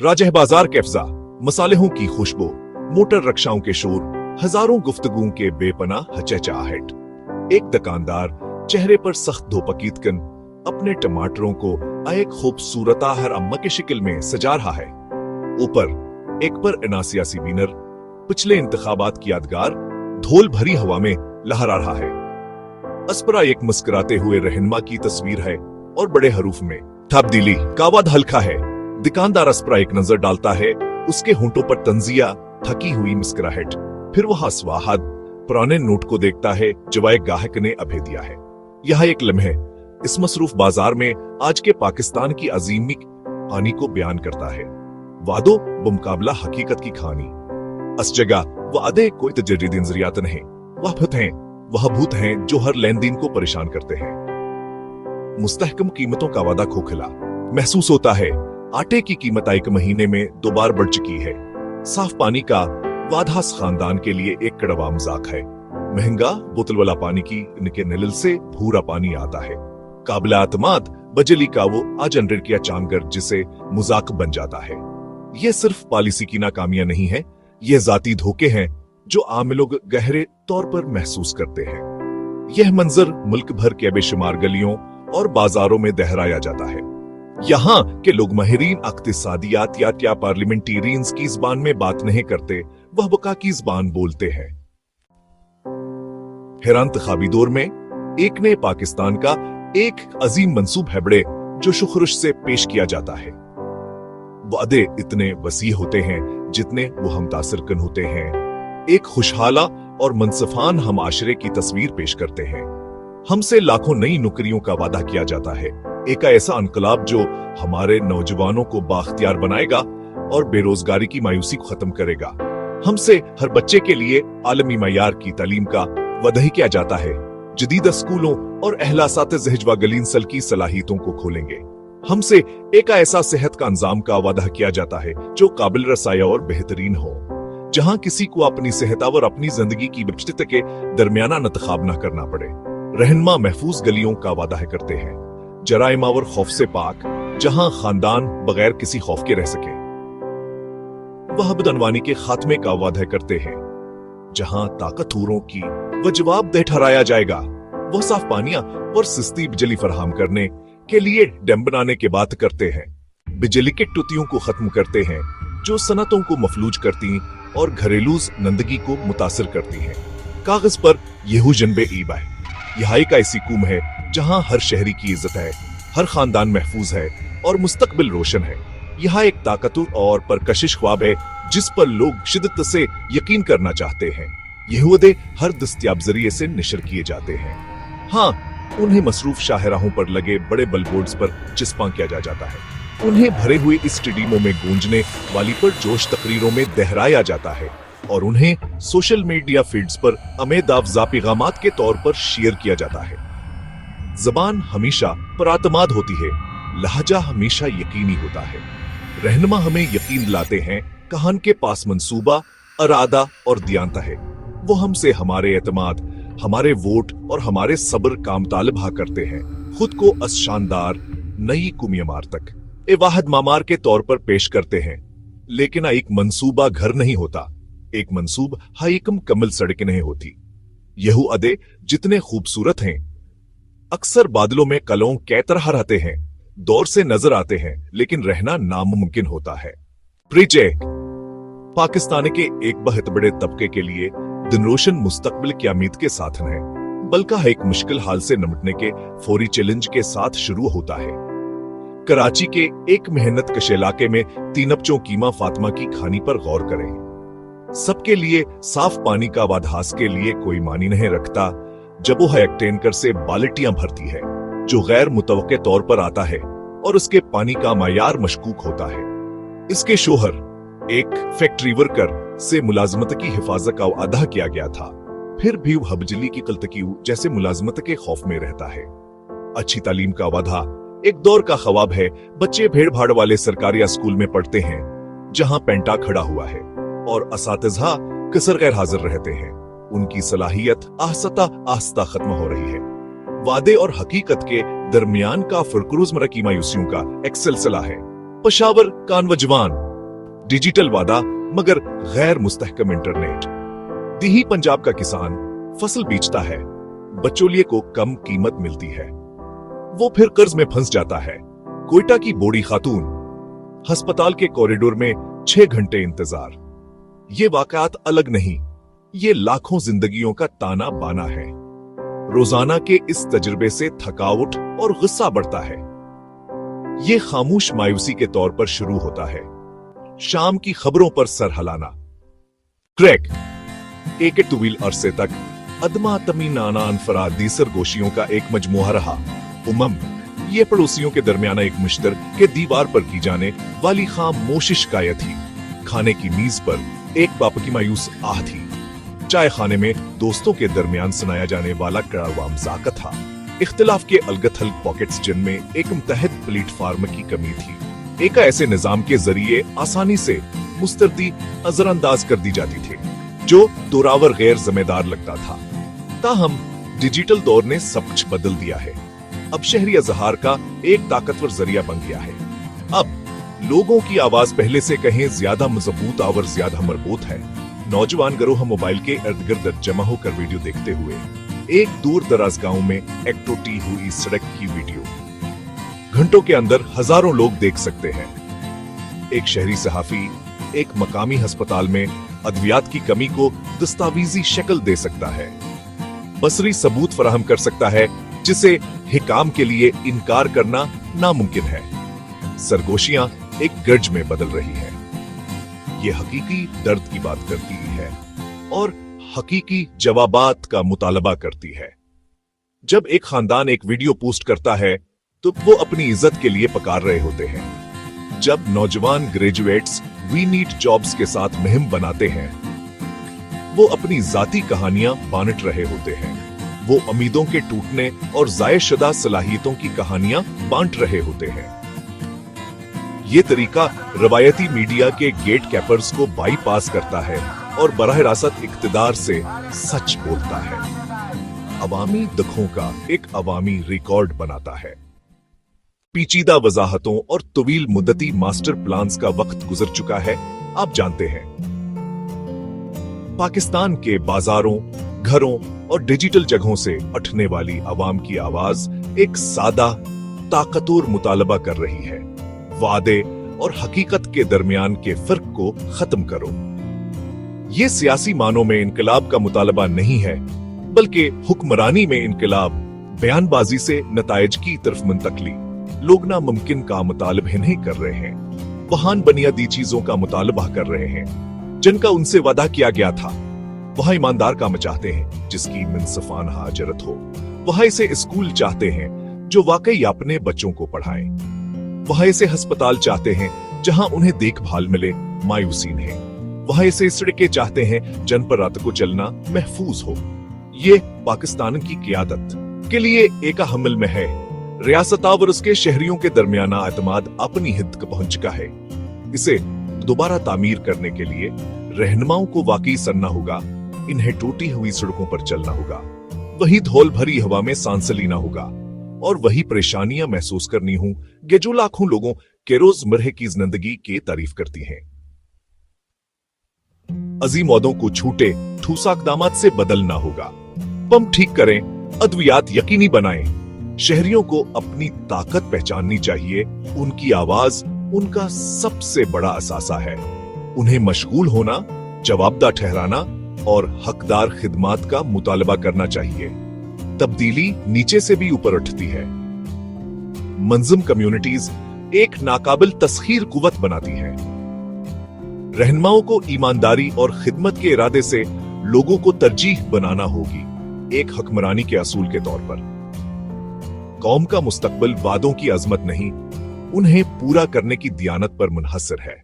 राजह बाजार के अफ़ज़ा, मसालेहों की खुशबू, मोटर रक्षाओं के शोर, हजारों गुफ्तगू के बेपना हचहचाहट। एक दुकानदार चेहरे पर सख्त धोपकीदकन अपने टमाटरों को एक खूबसूरत हर अम्मा की शक्ल में सजा रहा है। ऊपर एक पर इना सियासी बीनर पिछले इंतखाबात की यादगार धोल भरी हवा में लहरा रहा है। अस्परा एक मुस्कुराते हुए रहनुमा की तस्वीर है और बड़े हरूफ में तब्दीली का वाद हल्का है। दुकानदार अस्परा एक नजर डालता है, उसके होंठों पर तंजिया थकी हुई मुस्कुराहट। फिर वह स्वाहाद पुराने नोट को देखता है जो एक गाहक ने अभे दिया है। यह एक लम्हे इस मसरूफ बाजार में आज के पाकिस्तान की अजीमी कहानी को बयान करता है। वादो बमुकाबला हकीकत की कहानी। इस जगह वादे कोई तजरीदी नजरियात नहीं, वह भूत हैं जो हर लेन देन को परेशान करते हैं। मुस्तहकम कीमतों का वादा खोखला महसूस होता है। आटे की कीमत एक महीने में 2 बार बढ़ चुकी है। साफ पानी का वादा खानदान के लिए एक कड़वा मजाक है। महंगा बोतल वाला पानी की इनके नल से भूरा पानी आता है। काबिल एतमाद बजली का वो अनरेट किया चांगर जिसे मजाक बन जाता है। ये सिर्फ पॉलिसी की नाकामियां नहीं है, ये जाती धोखे हैं जो आम लोग गहरे तौर पर महसूस करते हैं। यह मंजर मुल्क भर के बेशुमार गलियों और बाजारों में दोहराया जाता है। यहाँ के लोग माहिरीन इक्तिसादियात या पार्लियामेंटेरियंस की जुबान में बात नहीं करते, वह बका की जुबान बोलते हैं। हैरान इंतखाबी दौर में एक ने पाकिस्तान का एक अजीम मंसूब है बड़े जो शुखरुश से पेश किया जाता है। वादे इतने वसी होते हैं जितने वो हम तासरकन होते हैं। एक खुशहाला और मनसफान हम आशरे की तस्वीर पेश करते हैं। हमसे लाखों नई नौकरियों का वादा किया जाता है, एक ऐसा इनकलाब जो हमारे नौजवानों को बाख्तियार बनाएगा और बेरोजगारी की मायूसी को खत्म करेगा। हमसे हर बच्चे के लिए आलमी मयार की तालीम का वादा किया जाता है। जदीद स्कूलों और अहलासात-ए-ज़हजवा गलीनसल की सलाहियतों को खोलेंगे। हमसे एक ऐसा सेहत का इंतजाम का वादा किया जाता है जो काबिल रसाया और बेहतरीन हो, जहां किसी को अपनी सेहत और अपनी जिंदगी की बचत के दरमियाना इंतखाब न करना पड़े। रहनुमा महफूज गलियों का वादा करते हैं, जराइम और खौफ से पाक, जहां खानदान बगैर किसी खौफ के रह सके। वह बदनवानी के खात्मे का वादा करते हैं, जहां ताकतवरों की वह जवाबदेह ठहराया जाएगा। वह साफ पानियां और सस्ती बिजली फराहम करने के लिए डैम बनाने की बात करते हैं। बिजली के टुतियों को खत्म करते हैं जो सनतों को मफलूज करती और घरेलू नंदगी को मुतासर करती हैं। कागज पर येहू जनबे ईब है। यह एक ऐसी कौम है जहां हर शहरी की इज्जत है, हर खानदान महफूज है और मुस्तकबिल रोशन है। यह एक ताकतवर और परकशिश ख्वाब है जिस पर लोग शिद्दत से यकीन करना चाहते हैं। यह वदे हर दस्तयाब जरिए से नशर किए जाते हैं। हाँ, उन्हें मसरूफ शाहराहों पर लगे बड़े बलबोर्ड्स पर चिस्पा किया जाता है। उन्हें भरे हुए स्टेडियमों में गूंजने वाली पर जोश तकरीरों में दोहराया जाता है और उन्हें सोशल मीडिया फीड्स पर अमेदाफजा पैगामात के तौर पर शेयर किया जाता है। जबान हमेशा परातमाद होती है, लहजा हमेशा यकीनी होता है। रहनुमा हमें यकीन दिलाते हैं, कहान के पास मंसूबा, इरादा और दियांता है। वो हमसे हमारे एतमाद, हमारे वोट और हमारे सब्र का मुतालबा करते हैं। खुद को अस शानदार नई कुमियमार तक ए वाहद मामार के तौर पर पेश करते हैं। लेकिन एक मंसूबा घर नहीं होता, एक मंसूब हाइकम कमल सड़कें नहीं होती। यहू अदे जितने खूबसूरत हैं, अक्सर बादलों में कलों कै तरह रहते हैं, दौर से नजर आते हैं, लेकिन रहना नामुमकिन होता है। प्रिजय पाकिस्तान के एक बहुत बड़े तबके के लिए दिन रोशन मुस्तकबिल की उम्मीद के साथ है, बल्कि एक मुश्किल हाल से निपटने के फौरी चैलेंज के साथ शुरू होता है। कराची के एक मेहनत कश इलाके में 3 बच्चों कीमा फातिमा की कहानी पर गौर करें। सबके लिए साफ पानी का वाधास के लिए कोई मानी नहीं रखता जब वो एक टैंकर से बाल्टियां भरती है जो गैर मुतवक्के तौर पर आता है और उसके पानी का मायार मशकूक होता है। इसके शोहर एक फैक्ट्री वर्कर से मुलाजमत की हिफाजत का वादा किया गया था, फिर भी वह बिजली की कल्तकी जैसे मुलाजमत के खौफ में रहता है। अच्छी तालीम का वादा एक दौर का ख्वाब है। बच्चे भीड़ भाड़ वाले सरकारी स्कूल में पढ़ते हैं जहां पेंटा खड़ा हुआ है और असातिज़ा कसर गैर हाजिर रहते हैं। उनकी सलाहियत आहिस्ता आहिस्ता खत्म हो रही है। वादे और हकीकत के दरमियान का फुरक रोजमर्रा की मायूसियों का एक सिलसिला है। पेशावर कानवजवान डिजिटल वादा मगर गैर मुस्तहकम इंटरनेट। दिही पंजाब का किसान फसल बेचता है, बचौलिए को कम कीमत मिलती है, वो फिर कर्ज में फंस जाता है। कोयटा की बोड़ी खातून, अस्पताल के कॉरिडोर में 6 घंटे इंतजार। ये वाकयात अलग नहीं, ये लाखों जिंदगियों का ताना बाना है। रोजाना के इस तजुर्बे से थकावट और गुस्सा बढ़ता है। ये खामोश मायूसी के तौर पर शुरू होता है, शाम की खबरों पर सर हिलाना। क्रैक एक तवील अरसे तक अदमा तमीनाना अनफरादी सरगोशियों का एक मजमुआ रहा। ये पड़ोसियों के दरमियान एक मुश्तर के दीवार पर की जाने वाली खामोश शिकायत थी। खाने की मीज पर एक बाप की मायूस आह थी। चाय खाने में दोस्तों के दरमियान सुनाया जाने वाला कड़वा मजाक था। इख्तिलाफ के अलग थलग पॉकेट्स जिनमें एक मुतहद प्लेटफार्म की कमी थी। एक ऐसे निजाम के जरिए आसानी से मुस्तरदी नजरअंदाज कर दी जाती थी जो दोरावर गैर जिम्मेदार लगता था। ताहम डिजिटल दौर ने सब कुछ बदल दिया है। अब शहरी इजहार का एक ताकतवर जरिया बन गया है। अब लोगों की आवाज पहले से कहीं ज्यादा मजबूत और ज्यादा मरबूत है। नौजवान गिरोह मोबाइल के इर्द गिर्द जमा होकर वीडियो देखते हुए एक दूर दराज गांव में एक टूटी हुई सड़क की वीडियो घंटों के अंदर हजारों लोग देख सकते हैं। एक शहरी सहाफी एक मकामी अस्पताल में अद्वियात की कमी को दस्तावेजी शक्ल दे सकता है, बसरी सबूत फराहम कर सकता है जिसे हिकाम के लिए इनकार करना नामुमकिन है। सरगोशियां एक गर्ज में बदल रही है। ये हकीकी दर्द की बात करती है और हकीकी जवाबात का मुतालबा करती है। जब एक खानदान एक वीडियो पोस्ट करता है तो वो अपनी इज्जत के लिए पकार रहे होते हैं। जब नौजवान ग्रेजुएट्स वी नीड जॉब्स के साथ मुहिम बनाते हैं, वो अपनी जाती कहानियां बांट रहे होते हैं। वो उम्मीदों के टूटने और जायशुदा सलाहियतों की कहानियां बांट रहे होते हैं। ये तरीका रवायती मीडिया के गेट कैपर्स को बाईपास करता है और बराह रास्त इक्तदार से सच बोलता है। अवामी दुखों का एक अवामी रिकॉर्ड बनाता है। पेचीदा वजाहतों और तवील मुद्दती मास्टर प्लान्स का वक्त गुजर चुका है। आप जानते हैं, पाकिस्तान के बाजारों, घरों और डिजिटल जगहों से उठने वाली आवाम की आवाज एक सादा ताकतवर मुतालबा कर रही है। वादे और हकीकत के दरमियान के फर्क को खत्म करो। ये सियासी मानों में इनकलाब का मुतालबा नहीं है, बल्कि हुक्मरानी में इनकलाब, बयानबाजी से नताइज की तरफ मुंतकली। लोग नामुमकिन का मुतालबा नहीं कर रहे हैं, वहां बुनियादी चीजों का मुतालबा कर रहे हैं जिनका उनसे वादा किया गया था। वहां ईमानदार काम चाहते हैं जिसकी मुनसिफाना हाजरत हो। वहां ऐसे स्कूल चाहते हैं जो वाकई अपने बच्चों को पढ़ाएं। वहां ऐसे अस्पताल चाहते हैं जहां उन्हें देखभाल मिले, मायूसी नहीं। वहां ऐसे सड़कें चाहते हैं जिन पर रात को चलना महफूज हो। ये पाकिस्तान की क़ियादत के लिए एक हमल में है। रियासत और उसके शहरियों के दरमियाना एतमाद अपनी हद तक पहुंच चुका है। इसे दोबारा तामीर करने के लिए रहनुमाओं को वाकई सनना होगा। इन्हें टूटी हुई सड़कों पर चलना होगा, वही धौल भरी हवा में सांस लेना होगा और वही परेशानियां महसूस करनी हों कि जो लाखों लोगों के रोजमर्रा की जिंदगी की तारीफ करती हैं। अजीम औदों को छूटे ठूसा इक़दामात से बदलना होगा। पंप ठीक करें, अद्वियात यकीनी बनाएं। शहरियों को अपनी ताकत पहचाननी चाहिए। उनकी आवाज उनका सबसे बड़ा असासा है। उन्हें मशगूल होना, जवाबदा ठहराना और हकदार खिदमात का मुतालबा करना चाहिए। तब्दीली नीचे से भी ऊपर उठती है। मंज़म कम्युनिटीज एक नाकाबिल तस्खीर कुव्वत बनाती हैं। रहनुमाओं को ईमानदारी और खिदमत के इरादे से लोगों को तरजीह बनाना होगी, एक हुक्मरानी के असूल के तौर पर। कौम का मुस्तकबिल वादों की अजमत नहीं, उन्हें पूरा करने की दियानत पर मुनहसर है।